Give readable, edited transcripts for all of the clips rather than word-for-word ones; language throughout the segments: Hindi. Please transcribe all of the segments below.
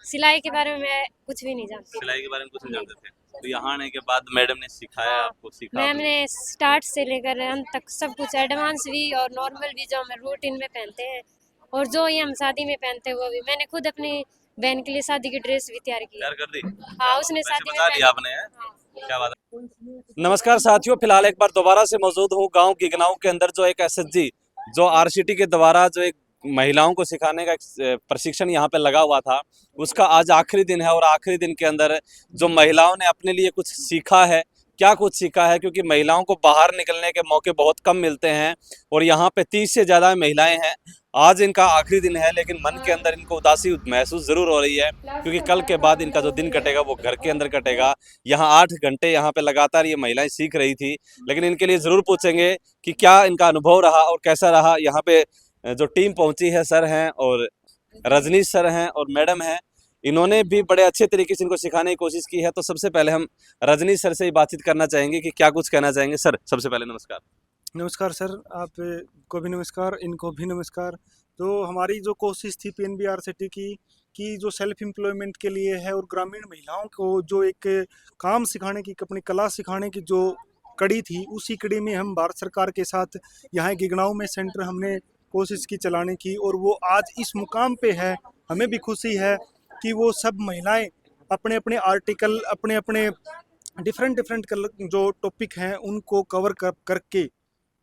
सिलाई के बारे में मैं कुछ भी नहीं जानती। सिलाई के बारे में कुछ नहीं जानते थे, तो यहाँ आने के बाद मैडम ने सिखाया हाँ, आपको, सीखा मैम आपने? ने स्टार्ट से लेकर अंत तक सब कुछ, एडवांस भी और नॉर्मल भी, जो हम रूटीन में पहनते हैं और जो ये हम शादी में पहनते हैं वो भी। मैंने खुद अपनी बहन के लिए शादी की ड्रेस भी तैयार की तैयार है। कर दी? हाँ, उसने वैसे शादी में बता पहनी। दिया आपने, हैं? हाँ। क्या बात है। नमस्कार साथियों, फिलहाल एक बार दोबारा से मौजूद हूँ गांव गिगनाऊ के अंदर, जो एक एसएचजी जो आरसीटी के द्वारा जो एक महिलाओं को सिखाने का एक प्रशिक्षण यहाँ पे लगा हुआ था, उसका आज आखिरी दिन है। और आखिरी दिन के अंदर जो महिलाओं ने अपने लिए कुछ सीखा है, क्या कुछ सीखा है, क्योंकि महिलाओं को बाहर निकलने के मौके बहुत कम मिलते हैं और यहाँ पे 30 से ज़्यादा महिलाएं हैं। आज इनका आखिरी दिन है, लेकिन मन के अंदर इनको उदासी महसूस जरूर हो रही है, क्योंकि कल के बाद इनका जो दिन कटेगा वो घर के अंदर कटेगा। यहाँ 8 घंटे यहाँ पे लगातार ये महिलाएं सीख रही थी, लेकिन इनके लिए ज़रूर पूछेंगे कि क्या इनका अनुभव रहा और कैसा रहा। यहाँ पे जो टीम पहुंची है, सर हैं और रजनीश सर हैं और मैडम हैं, इन्होंने भी बड़े अच्छे तरीके से इनको सिखाने की कोशिश की है। तो सबसे पहले हम रजनीश सर से ही बातचीत करना चाहेंगे कि क्या कुछ कहना चाहेंगे। सर, सबसे पहले नमस्कार। नमस्कार सर, आप को भी नमस्कार, इनको भी नमस्कार। तो हमारी जो कोशिश थी पीएनबीआरसीटी की कि जो सेल्फ एम्प्लॉयमेंट के लिए है और ग्रामीण महिलाओं को जो एक काम सिखाने की, अपनी कला सिखाने की जो कड़ी थी, उसी कड़ी में हम भारत सरकार के साथ यहाँ गिगनाऊ में सेंटर हमने कोशिश की चलाने की, और वो आज इस मुकाम पे है। हमें भी खुशी है कि वो सब महिलाएं अपने अपने आर्टिकल, अपने अपने डिफरेंट डिफरेंट जो टॉपिक हैं उनको कवर करके,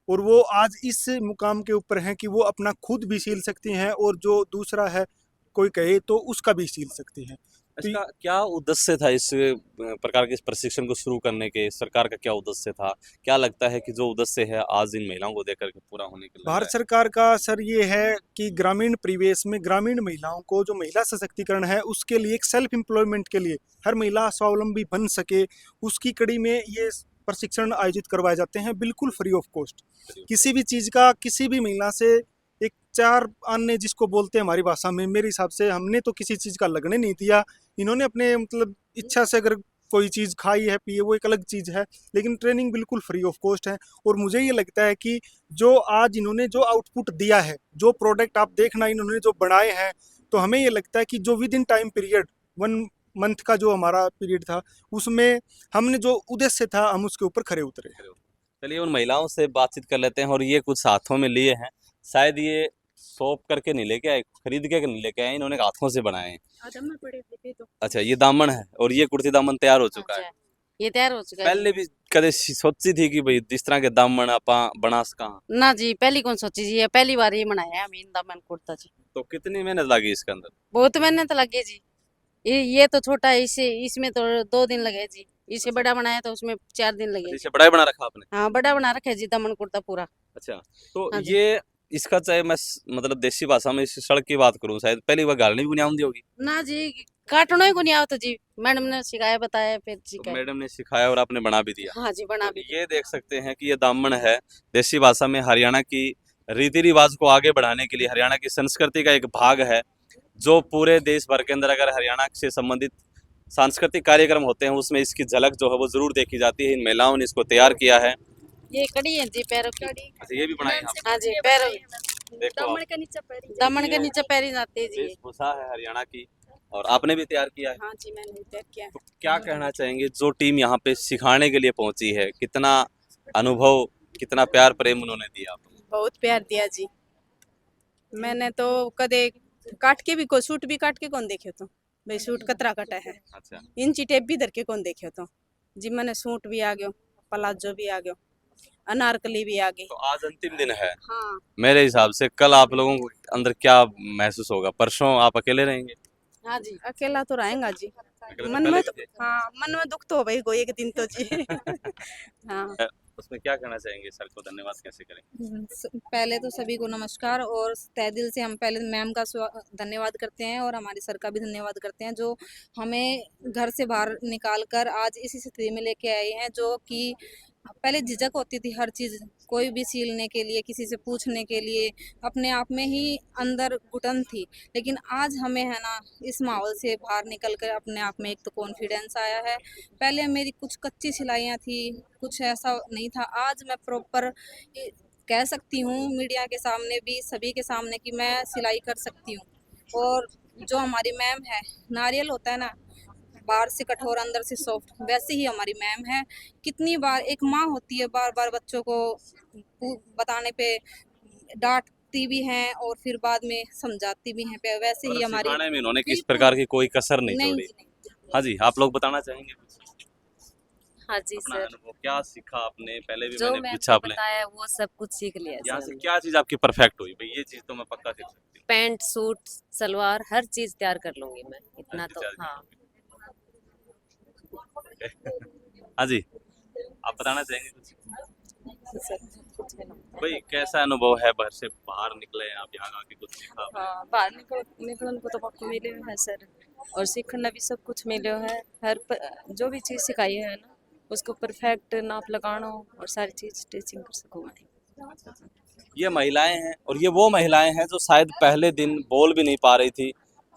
और वो आज इस मुकाम के ऊपर हैं कि वो अपना खुद भी सील सकती हैं और जो दूसरा है कोई कहे तो उसका भी सील सकती हैं। तो इसका क्या उद्देश्य था, इस प्रकार के इस प्रशिक्षण को शुरू करने के सरकार का क्या उद्देश्य था? क्या लगता है कि जो उद्देश्य है आज इन महिलाओं को देख करके पूरा होने के लग रहा भारत है? सरकार का सर ये है कि ग्रामीण परिवेश में ग्रामीण महिलाओं को जो महिला सशक्तिकरण है उसके लिए, एक सेल्फ एम्प्लॉयमेंट के लिए, हर महिला स्वावलंबी बन सके, उसकी कड़ी में ये प्रशिक्षण आयोजित करवाए जाते हैं बिल्कुल फ्री ऑफ कॉस्ट। किसी भी चीज़ का, किसी भी महिला से एक चार अन्य जिसको बोलते हैं हमारी भाषा में, मेरे हिसाब से हमने तो किसी चीज़ का लगने नहीं दिया। इन्होंने अपने मतलब इच्छा से अगर कोई चीज़ खाई है, पी है, वो एक अलग चीज़ है, लेकिन ट्रेनिंग बिल्कुल फ्री ऑफ कॉस्ट है। और मुझे ये लगता है कि जो आज इन्होंने जो आउटपुट दिया है, जो प्रोडक्ट आप देखना इन्होंने जो बनाए हैं, तो हमें ये लगता है कि जो with in time period 1 month का जो हमारा पीरियड था, उसमें हमने जो उद्देश्य था हम उसके ऊपर खरे उतरे। चलिए उन महिलाओं से बातचीत कर लेते हैं। और ये कुछ हाथों में लिए हैं, शायद ये शॉप करके नहीं लेके आए, खरीद के नहीं लेके आए, इन्होंने हाथों से बनाए हैं। अच्छा, ये दामन है और ये कुर्ती दामन तैयार हो चुका है। ये तैयार हो चुका है पहले भी कदे सोची थी कि भाई जिस तरह के दामन आपा बना सका? ना जी। पहली कौन सोची जी, ये पहली बार ही बनाया है अमीन दामन कुर्ता जी। तो कितनी मेहनत लगी इसके अंदर? बहुत मेहनत लगी जी। ये तो छोटा है, इसे इसमें तो 2 दिन लगे जी। इसे बड़ा बनाया तो उसमें 4 दिन लगे। इसे बड़ा ही बना रखा आपने? हाँ, बड़ा बना रखा है जी दामन कुर्ता पूरा। अच्छा, तो हाँ जी। ये इसका चाहे मैं मतलब देसी भाषा में इस सड़क की बात करूं, शायद पहली बार घालनी भी नहीं आती होगी। ना जी, काटना ही को नहीं आता जी। मैडम ने सिखाया, बताया, फिर तो सिखाया। मैडम ने सिखाया और आपने बना भी दिया। हाँ जी, बना तो भी। ये देख सकते हैं कि ये दामन है, देसी भाषा में हरियाणा की रीति रिवाज को आगे बढ़ाने के लिए, हरियाणा की संस्कृति का एक भाग है, जो पूरे देश भर के अंदर अगर हरियाणा से संबंधित सांस्कृतिक कार्यक्रम होते हैं उसमें इसकी झलक जो है वो जरूर देखी जाती है। इन महिलाओं ने इसको तैयार किया है। ये कड़ी है जी, पैरों की। अच्छा, ये भी बनाई है आपने? हाँ जी, पैरों। देखो आप, दामन के नीचे पैरी जाती है जी। वेशभूषा है हरियाणा की और आपने भी तैयार किया है। हाँ जी, मैंने तैयार किया। तो क्या कहना चाहेंगे, जो टीम यहाँ पे सिखाने के लिए पहुंची है, कितना अनुभव, कितना प्यार प्रेम उन्होंने दिया आपको? बहुत प्यार दिया जी। मैंने तो कदे काट के भी को सूट भी काट के कौन देखे तो भाई सूट कतरा कटा है। अच्छा, इंची टेप भी धर के कौन देखे तो जी। मैंने सूट भी आ गयो, प्लाजो भी आ गयो, अनारकली भी आ गई। तो आज अंतिम दिन है। हाँ मेरे हिसाब से कल आप लोगों को अंदर क्या महसूस होगा? परसों आप अकेले रहेंगे? हाँ जी, अकेला तो रहेगा जी। अकेले तो मन पहले में भी थे। हाँ, मन में दुख तो हो भाई कोई एक दिन तो जी। हाँ। उसमें क्या कहना चाहेंगे? सर को धन्यवाद कैसे करें? पहले तो सभी को नमस्कार, और तहे दिल से हम पहले मैम का धन्यवाद करते हैं और हमारे सर का भी धन्यवाद करते हैं, जो हमें घर से बाहर निकाल कर आज इस स्थिति में लेके आए हैं। जो कि पहले झिझक होती थी हर चीज़, कोई भी सीलने के लिए, किसी से पूछने के लिए अपने आप में ही अंदर घुटन थी, लेकिन आज हमें है ना इस माहौल से बाहर निकल कर अपने आप में एक तो कॉन्फिडेंस आया है। पहले मेरी कुछ कच्ची सिलाइयाँ थी, कुछ ऐसा नहीं था। आज मैं प्रॉपर कह सकती हूँ मीडिया के सामने भी, सभी के सामने, कि मैं सिलाई कर सकती हूँ। और जो हमारी मैम है, नारियल होता है ना, बाहर से कठोर अंदर से सॉफ्ट, वैसे ही हमारी मैम है। कितनी बार एक माँ होती है, बार बार बच्चों को बताने पे डांटती भी हैं और फिर बाद में समझाती भी हैं, वैसे ही मतलब हमारी सिखाने में इन्होंने किस बिल्कुल प्रकार की कोई कसर नहीं नहीं छोड़ी। जी, नहीं। हाँ जी, आप लोग बताना चाहेंगे कुछ हाँ जी अपना सर, अनुभव, क्या सीखा आपने? पहले भी जो मैंने मैम पूछा ने आपने, बताया वो सब कुछ सीख लिया यहाँ सर से हमने। क्या चीज आपकी परफेक्ट हुई भाई, ये चीज तो मैं पक्का सीख सकती हूँ। पैंट सूट सलवार हर चीज तैयार कर लूंगी मैं, इतना अच्छा, तो अच्छा, हाँ। हाँ जी, आप बताना चाहेंगे कुछ? सर कुछ भी नहीं। भाई कैसा अनुभव है, घर से बाहर निकले हैं आप, यहाँ आके कुछ सीखा आपने? हाँ बाहर निकलने को तो वक्त मिले है सर, और सीखना भी सब कुछ मिले है। जो भी चीज़ सिखाई है ना, उसको परफेक्ट नाप लगाना और सारी चीज़ टीचिंग कर सकूँ मैं। ये महिलाएं हैं और ये वो महिलाएं हैं जो शायद पहले दिन बोल भी नहीं पा रही थी।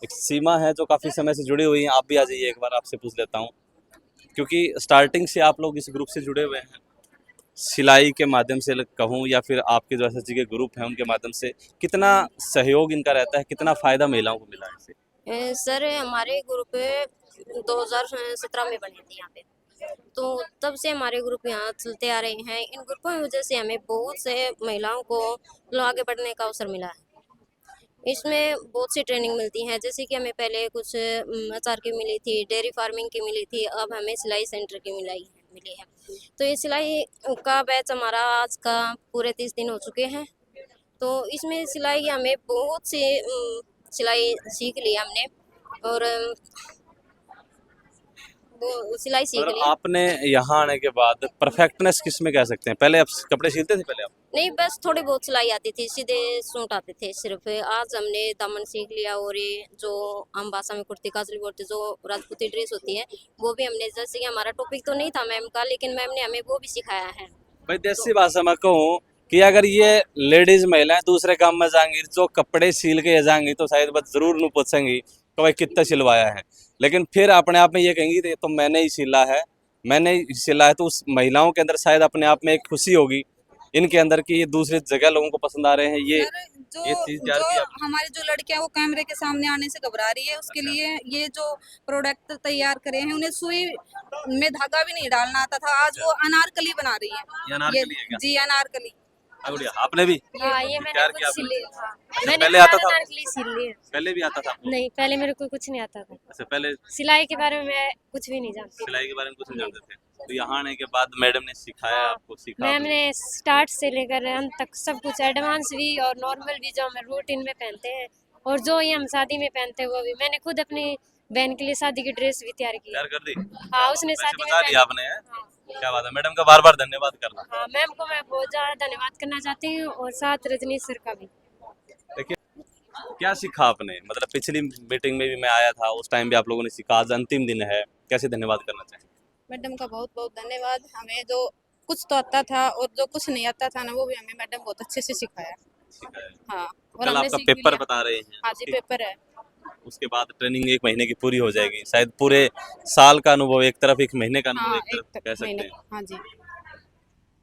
एक सीमा है जो काफ़ी समय से जुड़ी हुई हैं, आप भी आ जाइए, एक बार आपसे पूछ लेता हूँ, क्योंकि स्टार्टिंग से आप लोग इस ग्रुप से जुड़े हुए हैं। सिलाई के माध्यम से कहूँ या फिर आपके जो एसएसजी के ग्रुप हैं उनके माध्यम से कितना सहयोग इनका रहता है, कितना फ़ायदा महिलाओं को मिला है इससे? सर हमारे ग्रुप 2017 में बने थे यहाँ पे, तो तब से हमारे ग्रुप यहाँ चलते आ रहे हैं। इन ग्रुपों की वजह से हमें बहुत से महिलाओं को आगे बढ़ने का अवसर मिला है। इसमें बहुत सी ट्रेनिंग मिलती हैं, जैसे कि हमें पहले कुछ अचार की मिली थी, डेयरी फार्मिंग की मिली थी, अब हमें सिलाई सेंटर की मिली है। तो ये सिलाई का बैच हमारा आज का पूरे 30 दिन हो चुके हैं। तो इसमें सिलाई हमें बहुत सी सिलाई सीख ली हमने, और वो सिलाई सीख मतलब ली। आपने यहाँ आने के बाद परफेक्टनेस किस में कह सकते हैं? पहले आप कपड़े सिलते थे पहले आप? नहीं, बस थोड़ी बहुत सिलाई आती थी, सीधे सूट आते थे सिर्फ। आज हमने दामन सीख लिया, और ये जो आम भाषा में कुर्ती काजली बोलते, जो राजपूती ड्रेस होती है, वो भी हमने, जैसे कि हमारा टॉपिक तो नहीं था मैम का, लेकिन मैम ने हमें वो भी सिखाया है। भाई देसी भाषा में कहूँ कि अगर ये लेडीज महिलाएं दूसरे काम में जाएंगी, जो कपड़े सील के जाएंगी, तो शायद बस जरूर नहीं पूछेंगी कि भाई कितना सिलवाया है, लेकिन फिर अपने आप में ये कहेंगी तो मैंने ही सिला है, मैंने ही सिला है। तो उस महिलाओं के अंदर शायद अपने आप में एक खुशी होगी इनके अंदर कि ये दूसरी जगह लोगों को पसंद आ रहे हैं। ये चीज जो तैयार की आपने? हमारी जो लड़कियां वो कैमरे के सामने आने से घबरा रही है, उसके लिए ये जो प्रोडक्ट तैयार करे हैं, उन्हें सुई में धागा भी नहीं डालना आता था, आज वो अनारकली बना रही है। ये अनारकली है क्या? जी, अनारकली। गुड़िया आपने भी हाँ, ये मैंने तैयार कुछ किया आपने? सिले। हाँ, अच्छा, मैंने पहले आता था? अनारकली सिल ली है। पहले भी आता था आपको? नहीं, पहले मेरे को कुछ नहीं आता था। अच्छा, पहले सिलाई के बारे में मैं कुछ भी नहीं जानती। सिलाई के बारे में कुछ नहीं जानते थे, तो यहाँ आने के बाद मैडम ने सिखाया हाँ, आपको? सीखा मैम आपने? ने स्टार्ट से लेकर अंत तक सब कुछ, एडवांस भी और नॉर्मल भी, जो हम रूटीन में पहनते हैं और जो ये हम शादी में पहनते हैं वो भी। मैंने खुद अपनी बहन के लिए शादी की ड्रेस भी तैयार की। तैयार कर दी? हाँ, उसने वैसे शादी में बता पहनी। दिया आपने, हैं? हाँ, क्या बात है, मैडम का बार बार धन्यवाद करना। हाँ, मैम को मैं बहुत ज़्यादा धन्यवाद करना चाहती हूँ, और साथ रजनीश सर का भी। देखिए क्या सीखा आपने, मतलब पिछली मीटिंग में भी मैं आया था, उस टाइम भी आप लोगों ने सीखा, आज अंतिम दिन है, कैसे धन्यवाद करना चाहिए? मैडम का बहुत बहुत धन्यवाद। हमें जो कुछ तो आता था और जो कुछ नहीं आता था ना, वो भी हमें मैडम बहुत अच्छे से सिखाया। सीखा है। हाँ, और कल हमने आपका सीख भी पेपर लिया। बता रहे हैं, हाँ जी, पेपर है। उसके बाद ट्रेनिंग 1 महीने की पूरी हो जाएगी, शायद पूरे साल का अनुभव एक तरफ, 1 महीने का अनुभव हाँ, एक तरफ कह सकते महीने। हैं। हाँ जी।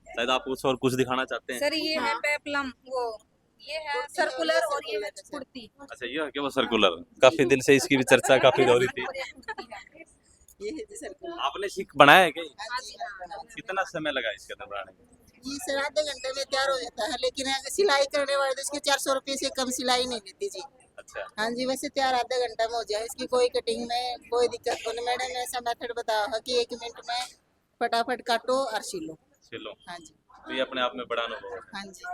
शायद आप कुछ और कुछ दिखाना चाहते हैं? सर ये है पेप्लम, वो ये है सर्कुलर, और ये है कुर्ती। अच्छा, ये है क्या वो सर्कुलर? काफी दिन से इसकी भी चर्चा काफी हो रही थी। ये है जी सर्कुलर। आपने सीख बनाया है क्या? हाँ जी, हाँ। कितना समय लगा इसके अंदर बनाने में? ये सर आधे घंटे में तैयार हो जाता है, लेकिन अगर सिलाई करने वाले तो इसके 400 रुपये से कम सिलाई नहीं लेती जी। अच्छा, हाँ जी, वैसे तैयार आधे घंटा में हो जाए, इसकी कोई कटिंग में कोई दिक्कत नहीं। मैडम ने ऐसा मेथड बताया है कि 1 मिनट में फटाफट काटो और सिलो। चलो, हाँ जी, तो ये अपने आप में बड़ा अनुभव है। हाँ जी।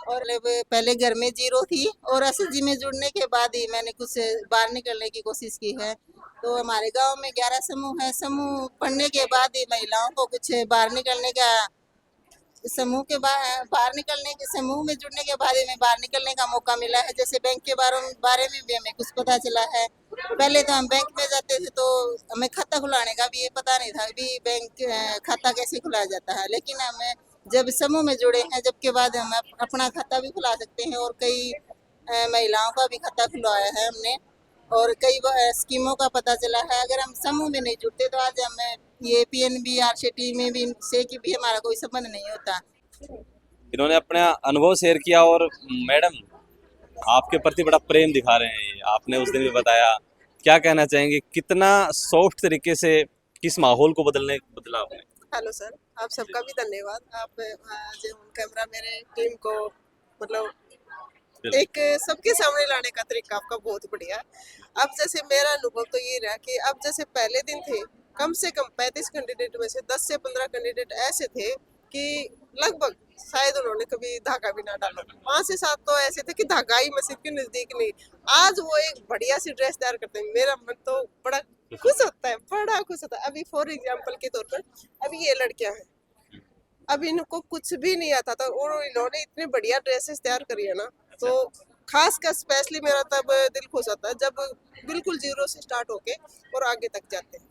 और पहले घर में 0 थी, और एसएसजी में जुड़ने के बाद ही मैंने कुछ बाहर निकलने की कोशिश की है। तो हमारे गांव में 11 समूह है। समूह पढ़ने के बाद ही महिलाओं को कुछ बाहर निकलने का, समूह के बाहर निकलने के, समूह में जुड़ने के बाद में बाहर निकलने का मौका मिला है। जैसे बैंक के बारे में भी हमें कुछ पता चला है। पहले तो हम बैंक में जाते थे तो हमें खाता खुलाने का भी ये पता नहीं था भी बैंक खाता कैसे खुलाया जाता है, लेकिन हमें जब समूह में जुड़े हैं, जबके बाद हम अपना खाता भी खुला सकते हैं, और कई महिलाओं का भी खाता खुलवाया है हमने, और कई स्कीमों का पता चला है। अगर हम समूह में नहीं जुड़ते तो आज हमें ये पीएनबी आरसीटी में भी से कि भी हमारा कोई संबंध नहीं होता। इन्होंने अपना अनुभव शेयर किया, और मैडम आपके प्रति बड़ा प्रेम दिखा रहे हैं ये, आपने उस दिन भी बताया। क्या कहना चाहेंगे, कितना सॉफ्ट तरीके से किस माहौल को बदला आपने? हेलो सर, आप सबका भी धन्यवाद। आप आज ऑन कैमरा मेरे टीम को मतलब एक सबके सामने लाने का तरीका आपका बहुत बढ़िया है। अब जैसे मेरा अनुभव तो ये रहा कि अब जैसे पहले दिन थे, कम से कम 35 कैंडिडेट में से 10 से 15 कैंडिडेट ऐसे थे कि लगभग शायद उन्होंने कभी धागा भी ना डाला। 5 से 7 तो ऐसे थे कि धागा ही मस्जिद के नजदीक नहीं। आज वो एक बढ़िया सी ड्रेस तैयार करते हैं, मेरा मन तो बड़ा खुश होता है, बड़ा खुश होता है। अभी फॉर एग्जाम्पल के तौर पर अभी ये लड़कियां हैं, अब इनको कुछ भी नहीं आता था और इन्होंने इतने बढ़िया ड्रेसेस तैयार करी है ना, तो खास कर स्पेशली मेरा तब दिल खुश होता है जब बिल्कुल जीरो से स्टार्ट होके और आगे तक जाते हैं।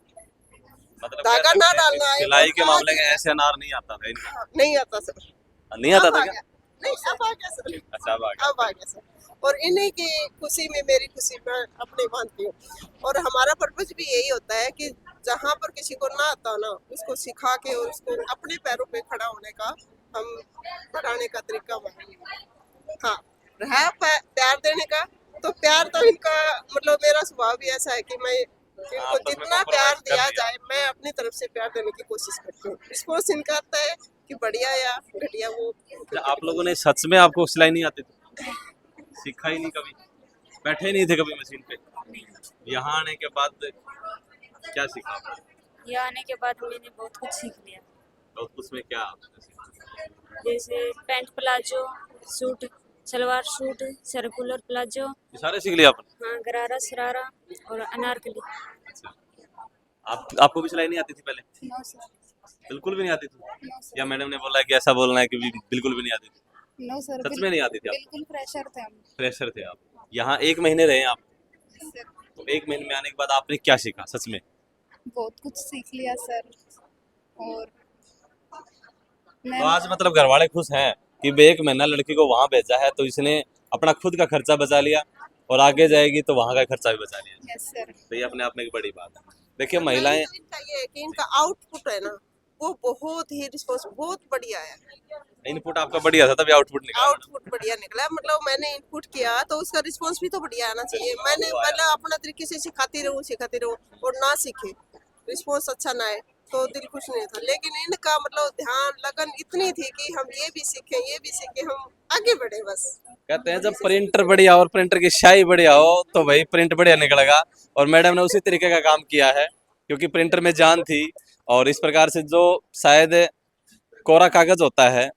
मतलब धागा ना डालना है, सिलाई के मामले में ऐसे अनार नहीं आता था इनका? नहीं आता सर। नहीं आता अब था आ क्या? गया। नहीं, अब आ गया सर। अच्छा, अब आ गया। अब आ गया सर। और इन्हीं की खुशी में मेरी खुशी मैं अपने मानती हूँ। और हमारा पर्पज भी यही होता है कि जहाँ पर किसी को ना आता ना, उसको सिखा के और उसको अपने पैरों पे खड़ा होने का हम बढ़ाने का तरीका मानेंगे। हाँ, रहा प्यार देने का, तो प्यार तो इनका मतलब मेरा स्वभाव भी ऐसा है कि मैं इनको जितना प्यार दिया जाए मैं अपनी तरफ से प्यार देने की कोशिश करती हूँ। रिस्पॉन्स इनका आता है कि बढ़िया या घटिया वो। आप लोगों ने सच में, आपको सिलाई नहीं आती थी? सीखा ही नहीं कभी? बैठे ही नहीं थे कभी मशीन पे? यहाँ आने के बाद क्या सीखा? यहाँ आने के बाद मैंने बहुत कुछ सीख लिया, तो उसमें क्या? जैसे pant palazzo, suit, salwar suit, circular palazzo, ये सारे सीख लिया आपने? हाँ, गरारा शरारा और अनारकली। आपको भी सिलाई नहीं आती थी पहले? बिल्कुल भी नहीं आती थी? या मैडम ने बोला कि ऐसा बोलना है कि बिल्कुल भी नहीं आती थी? नो सर, सच में नहीं आती थी आप? बिल्कुल फ्रेशर थे हम। फ्रेशर थे आप? यहाँ 1 महीने रहे आप, तो 1 महीने में आने के बाद आपने क्या सीखा सच में? बहुत कुछ सीख लिया सर। और तो आज मतलब घर वाले खुश हैं कि 1 महीना लड़की को वहाँ भेजा है, तो इसने अपना खुद का खर्चा बचा लिया और आगे जाएगी तो वहाँ का खर्चा भी बचा लिया। Yes sir. तो ये अपने आप में एक बड़ी बात है। देखिए, महिलाएं, तो इनका ये है कि इनका आउटपुट है ना, वो बहुत ही रिस्पॉन्स बहुत बढ़िया है। इनपुट आपका बढ़िया था तभी आउटपुट निकला। आउटपुट बढ़िया निकला, मतलब मैंने इनपुट किया तो उसका रिस्पॉन्स भी तो बढ़िया आना चाहिए। मैंने मतलब अपना तरीके से सिखाती रहूं और ना सीखे, रिस्पॉन्स अच्छा ना आए तो दिल खुश नहीं था। लेकिन इनका मतलब ध्यान लगन इतनी थी कि हम ये भी सीखे, हम आगे बढ़े बस। कहते हैं जब प्रिंटर बढ़िया और प्रिंटर की स्याही बढ़िया हो तो भाई प्रिंट बढ़िया निकलेगा, और मैडम ने उसी तरीके का काम किया है क्योंकि प्रिंटर में जान थी। और इस प्रकार से जो शायद कोरा कागज होता है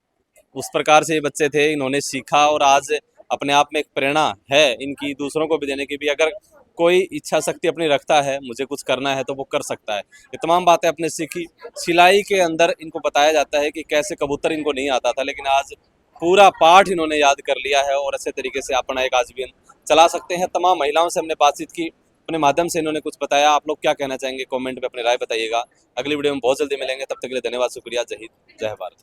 उस प्रकार से ये बच्चे थे, इन्होंने सीखा और आज अपने आप में एक प्रेरणा है इनकी दूसरों को भी देने की भी। अगर कोई इच्छा शक्ति अपनी रखता है, मुझे कुछ करना है, तो वो कर सकता है। ये तमाम बातें अपने सीखी। सिलाई के अंदर इनको बताया जाता है कि कैसे कबूतर इनको नहीं आता था, लेकिन आज पूरा पाठ इन्होंने याद कर लिया है और अच्छे तरीके से अपना एक आजीवन चला सकते हैं। तमाम महिलाओं से हमने बातचीत की, अपने माध्यम से इन्होंने कुछ बताया। आप लोग क्या कहना चाहेंगे कमेंट में अपनी राय बताइएगा। अगली वीडियो में बहुत जल्दी मिलेंगे, तब तक के लिए धन्यवाद, शुक्रिया, जय हिंद, जय भारत।